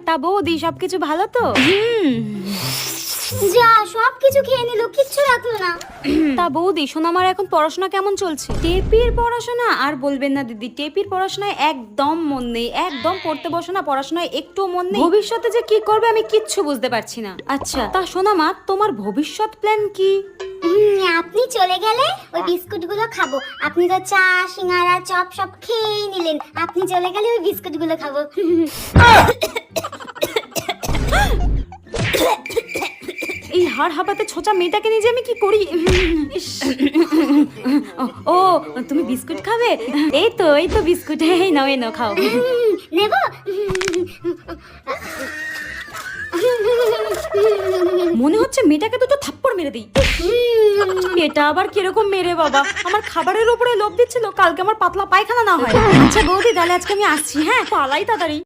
তা বৌদি সবকিছু ভালো তো? যা সবকিছু খেয়ে নিল, কিচ্ছু রাখলো না। তা বৌদি সোনামার এখন পড়াশোনা কেমন চলছে? টেপির পড়াশোনা আর বলবেন না দিদি, টেপির পড়াশোনায় একদম মন নেই, একদম পড়তে বসো না, পড়াশোনায় একটু মন নেই। ভবিষ্যতে যে কি করবে আমি কিচ্ছু বুঝতে পারছি না। আচ্ছা তা সোনামা তোমার ভবিষ্যৎ প্ল্যান কি? আপনি চলে গেলে ওই বিস্কুটগুলো খাবো। আপনি তো চা সিঙ্গারা চপ সব খেয়েই নিলেন, আপনি চলে গেলে ওই বিস্কুটগুলো খাবো। এই হাড় হাঁপাতে ছোচা মেয়েটাকে নিয়ে যে আমি কি করি। ইস। ও তুমি বিস্কুট খাবে? এই তো বিস্কুট, এই নাও এই নাও খাও। নেব? মনে হচ্ছে মেয়েটাকে দুটো থাপ্পড় মেরে দিই। এটা আবার কিরকম মেরে বাবা, আমার খাবারের উপরে লোভ দিচ্ছিল কালকে আমার পাতলা পায়খানা না হয়। আচ্ছা বৌদি তাহলে আজকে আমি আসছি, হ্যাঁ পালাই তাড়াতাড়ি।